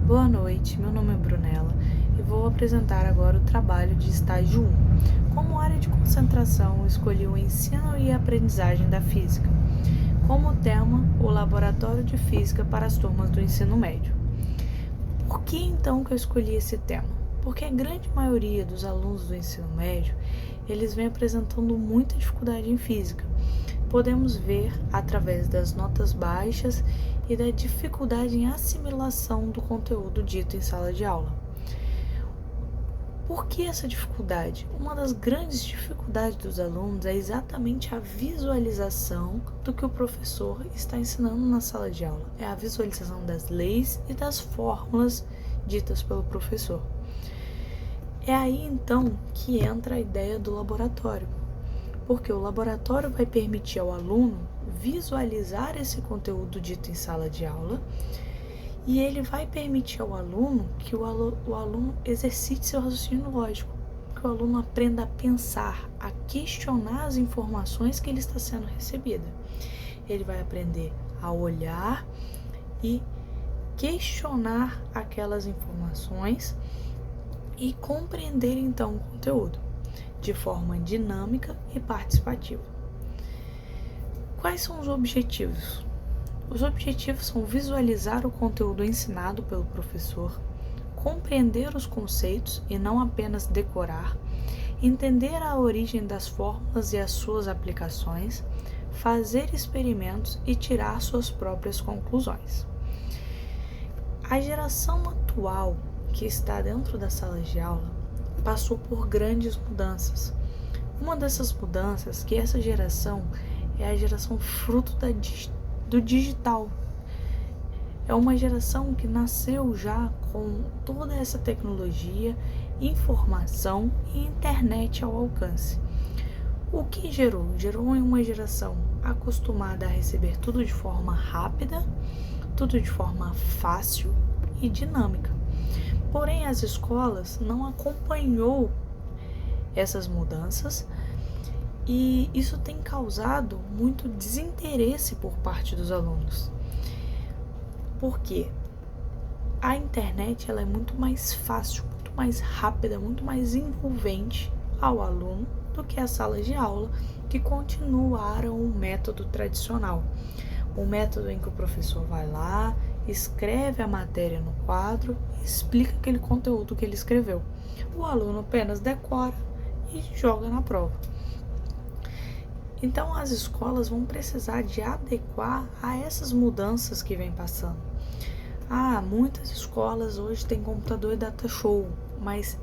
Boa noite, meu nome é Brunella e vou apresentar agora o trabalho de estágio 1. Como área de concentração, escolhi o ensino e aprendizagem da física. Como tema, o laboratório de física para as turmas do ensino médio. Por que então que eu escolhi esse tema? Porque a grande maioria dos alunos do ensino médio, eles vem apresentando muita dificuldade em física. Podemos ver através das notas baixas e da dificuldade em assimilação do conteúdo dito em sala de aula. Por que essa dificuldade? Uma das grandes dificuldades dos alunos é exatamente a visualização do que o professor está ensinando na sala de aula. É a visualização das leis e das fórmulas ditas pelo professor. É aí então que entra a ideia do laboratório, porque o laboratório vai permitir ao aluno visualizar esse conteúdo dito em sala de aula e ele vai permitir ao aluno que o aluno exercite seu raciocínio lógico, que o aluno aprenda a pensar, a questionar as informações que ele está sendo recebida. Ele vai aprender a olhar e questionar aquelas informações e compreender então o conteúdo de forma dinâmica e participativa. Quais são os objetivos? Os objetivos são visualizar o conteúdo ensinado pelo professor, compreender os conceitos e não apenas decorar, entender a origem das fórmulas e as suas aplicações, fazer experimentos e tirar suas próprias conclusões. A geração atual que está dentro das salas de aula passou por grandes mudanças. Uma dessas mudanças, que essa geração é a geração fruto do digital. É uma geração que nasceu já com toda essa tecnologia, informação e internet ao alcance. O que gerou? Gerou uma geração acostumada a receber tudo de forma rápida, tudo de forma fácil e dinâmica. Porém, as escolas não acompanhou essas mudanças e isso tem causado muito desinteresse por parte dos alunos. Porque a internet ela é muito mais fácil, muito mais rápida, muito mais envolvente ao aluno do que a sala de aula, que continuaram o método tradicional. O método em que o professor vai lá, escreve a matéria no quadro e explica aquele conteúdo que ele escreveu. O aluno apenas decora e joga na prova. Então as escolas vão precisar de adequar a essas mudanças que vem passando. Muitas escolas hoje têm computador e data show, mas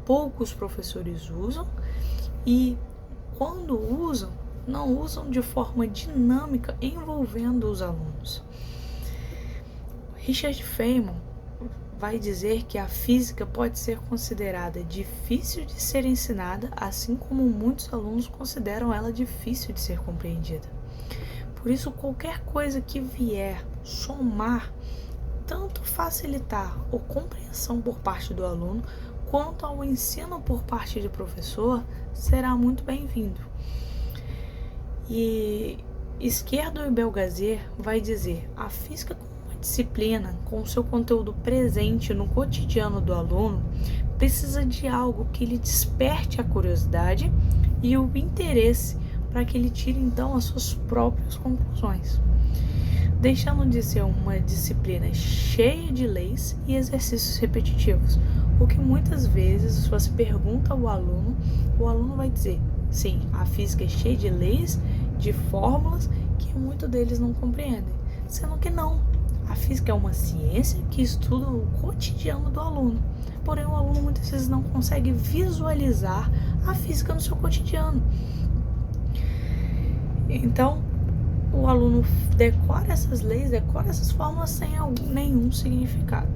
poucos professores usam e quando usam, não usam de forma dinâmica envolvendo os alunos. Richard Feynman vai dizer que a física pode ser considerada difícil de ser ensinada, assim como muitos alunos consideram ela difícil de ser compreendida. Por isso, qualquer coisa que vier somar, tanto facilitar a compreensão por parte do aluno, quanto ao ensino por parte do professor, será muito bem-vindo. E Izquierdo e Belgazer vai dizer: a física como uma disciplina, com seu conteúdo presente no cotidiano do aluno, precisa de algo que lhe desperte a curiosidade e o interesse para que ele tire então as suas próprias conclusões, deixando de ser uma disciplina cheia de leis e exercícios repetitivos, o que muitas vezes, se você pergunta ao aluno, o aluno vai dizer: sim, a física é cheia de leis, de fórmulas que muitos deles não compreendem, sendo que não. A física é uma ciência que estuda o cotidiano do aluno, porém o aluno muitas vezes não consegue visualizar a física no seu cotidiano. Então, o aluno decora essas leis, decora essas fórmulas sem nenhum significado.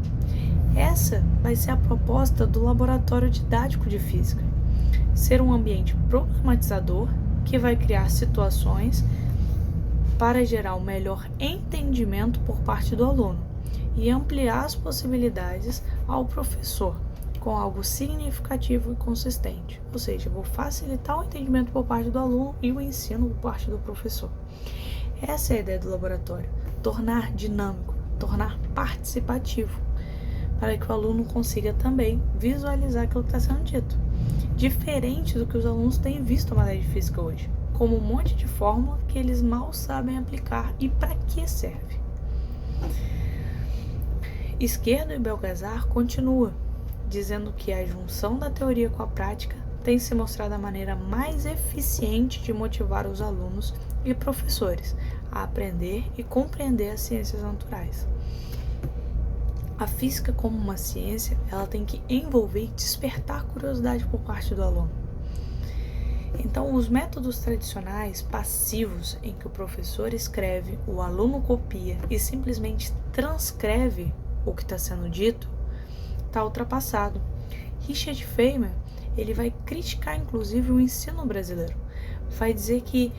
Essa vai ser a proposta do laboratório didático de física. Ser um ambiente problematizador que vai criar situações para gerar um melhor entendimento por parte do aluno e ampliar as possibilidades ao professor com algo significativo e consistente. Ou seja, vou facilitar o entendimento por parte do aluno e o ensino por parte do professor. Essa é a ideia do laboratório: tornar dinâmico, tornar participativo. para que o aluno consiga também visualizar aquilo que está sendo dito. Diferente do que os alunos têm visto a matéria de física hoje, como um monte de fórmula que eles mal sabem aplicar e para que serve. Izquierdo e Belgazar continua, dizendo que a junção da teoria com a prática tem se mostrado a maneira mais eficiente de motivar os alunos e professores a aprender e compreender as ciências naturais. A física, como uma ciência, ela tem que envolver e despertar curiosidade por parte do aluno. Então, os métodos tradicionais, passivos, em que o professor escreve, o aluno copia e simplesmente transcreve o que está sendo dito, está ultrapassado. Richard Feynman, ele vai criticar inclusive o ensino brasileiro. Vai dizer que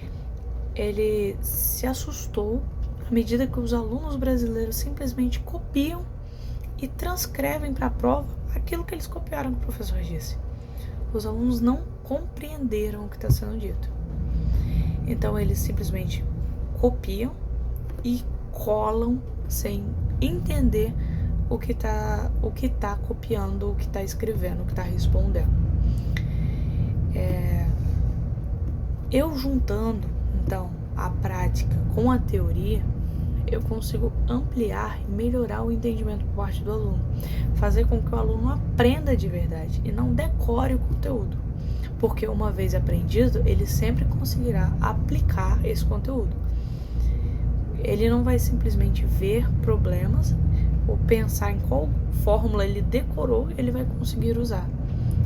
ele se assustou à medida que os alunos brasileiros simplesmente copiam e transcrevem para a prova aquilo que eles copiaram que o professor disse. Os alunos não compreenderam o que está sendo dito. Então eles simplesmente copiam e colam sem entender o que tá copiando, o que está escrevendo, o que está respondendo. Eu juntando, então, a prática com a teoria, eu consigo ampliar e melhorar o entendimento por parte do aluno, fazer com que o aluno aprenda de verdade e não decore o conteúdo, porque uma vez aprendido, ele sempre conseguirá aplicar esse conteúdo. Ele não vai simplesmente ver problemas ou pensar em qual fórmula ele decorou, ele vai conseguir usar.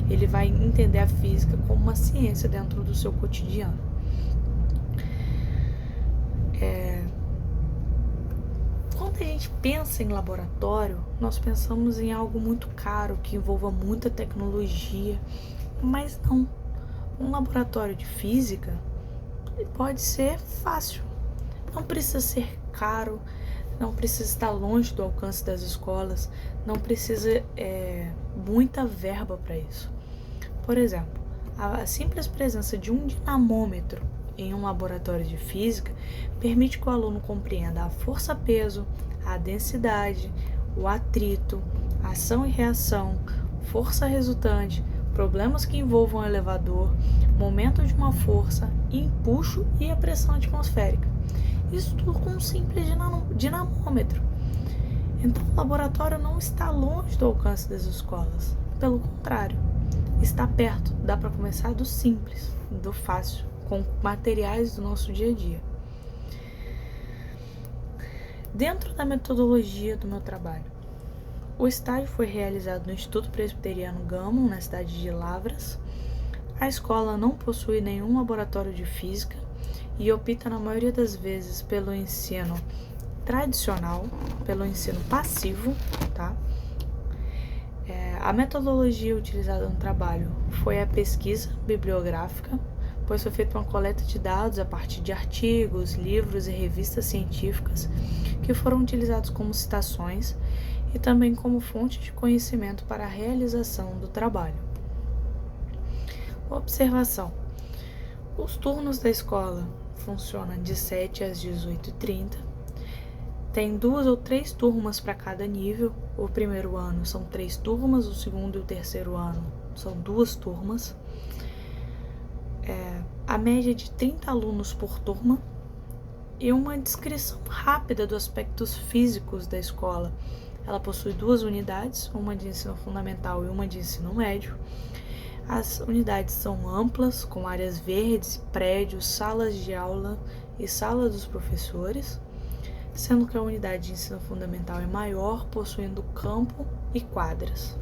Ele vai entender a física como uma ciência dentro do seu cotidiano. Quando a gente pensa em laboratório, nós pensamos em algo muito caro, que envolva muita tecnologia, mas não. Um laboratório de física pode ser fácil, não precisa ser caro, não precisa estar longe do alcance das escolas, não precisa muita verba para isso. Por exemplo, a simples presença de um dinamômetro em um laboratório de física permite que o aluno compreenda a força-peso, a densidade, o atrito, ação e reação, força resultante, problemas que envolvam o elevador, momento de uma força, empuxo e a pressão atmosférica. Isso tudo com um simples dinamômetro. Então, o laboratório não está longe do alcance das escolas. Pelo contrário, está perto. Dá para começar do simples, do fácil, com materiais do nosso dia a dia. Dentro da metodologia do meu trabalho, o estágio foi realizado no Instituto Presbiteriano Gammon, na cidade de Lavras. A escola não possui nenhum laboratório de física e opta, na maioria das vezes, pelo ensino tradicional, pelo ensino passivo, tá? A metodologia utilizada no trabalho foi a pesquisa bibliográfica, pois foi feita uma coleta de dados a partir de artigos, livros e revistas científicas que foram utilizados como citações e também como fonte de conhecimento para a realização do trabalho. Observação: os turnos da escola funcionam de 7 às 18h30. Tem 2 ou 3 turmas para cada nível. O primeiro ano são 3 turmas, o segundo e o terceiro ano são 2 turmas. A média de 30 alunos por turma e uma descrição rápida dos aspectos físicos da escola. Ela possui 2 unidades, uma de ensino fundamental e uma de ensino médio. As unidades são amplas, com áreas verdes, prédios, salas de aula e sala dos professores, sendo que a unidade de ensino fundamental é maior, possuindo campo e quadras.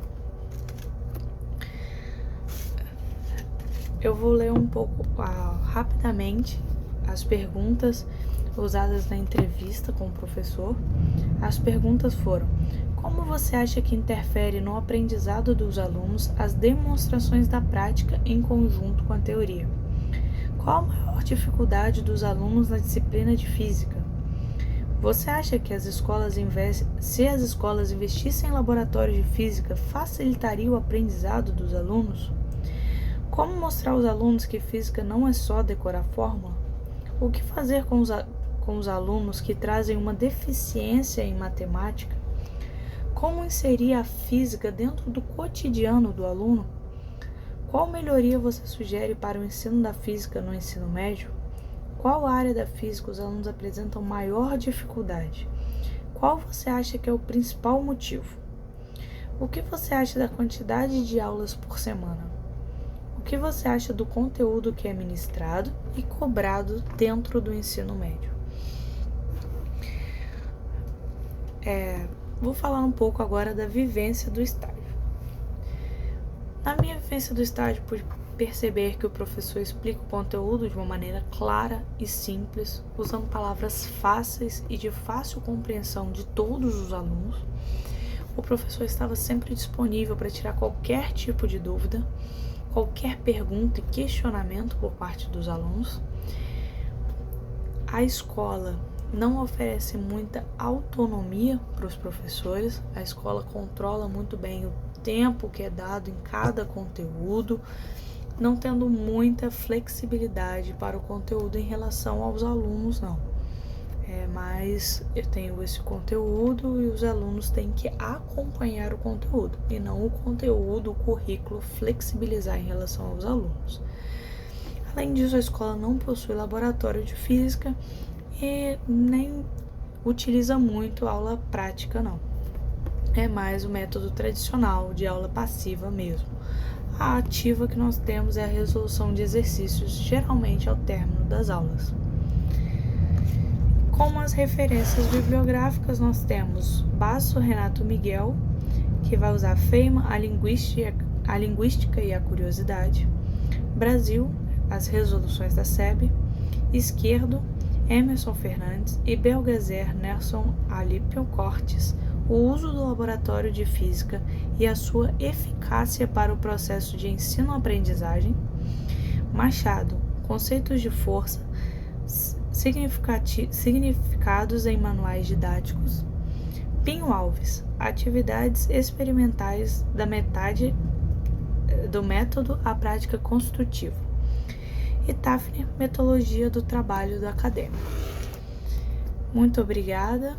Eu vou ler um pouco rapidamente as perguntas usadas na entrevista com o professor. As perguntas foram: como você acha que interfere no aprendizado dos alunos as demonstrações da prática em conjunto com a teoria? Qual a maior dificuldade dos alunos na disciplina de física? Você acha que se as escolas investissem em laboratórios de física, facilitaria o aprendizado dos alunos? Como mostrar aos alunos que física não é só decorar fórmula? O que fazer com os alunos que trazem uma deficiência em matemática? Como inserir a física dentro do cotidiano do aluno? Qual melhoria você sugere para o ensino da física no ensino médio? Qual área da física os alunos apresentam maior dificuldade? Qual você acha que é o principal motivo? O que você acha da quantidade de aulas por semana? O que você acha do conteúdo que é ministrado e cobrado dentro do ensino médio? Vou falar um pouco agora da vivência do estágio. Na minha vivência do estágio, pude perceber que o professor explica o conteúdo de uma maneira clara e simples, usando palavras fáceis e de fácil compreensão de todos os alunos. O professor estava sempre disponível para tirar qualquer tipo de dúvida, qualquer pergunta e questionamento por parte dos alunos. A escola não oferece muita autonomia para os professores, a escola controla muito bem o tempo que é dado em cada conteúdo, não tendo muita flexibilidade para o conteúdo em relação aos alunos, não. Mas eu tenho esse conteúdo e os alunos têm que acompanhar o conteúdo, e não o conteúdo, o currículo flexibilizar em relação aos alunos. Além disso, a escola não possui laboratório de física e nem utiliza muito aula prática, não. É mais o método tradicional de aula passiva mesmo. A ativa que nós temos é a resolução de exercícios, geralmente ao término das aulas. Como as referências bibliográficas, nós temos Basso Renato Miguel, que vai usar Feynman, a linguística e a curiosidade. Brasil, as resoluções da SEB. Esquerdo, Emerson Fernandes e Belgazer Nelson Alípio Cortes, o uso do laboratório de física e a sua eficácia para o processo de ensino-aprendizagem. Machado, conceitos de força, significados em manuais didáticos. Pinho Alves, atividades experimentais da metade do método à prática construtiva. E Tafner, metodologia do trabalho do acadêmico. Muito obrigada.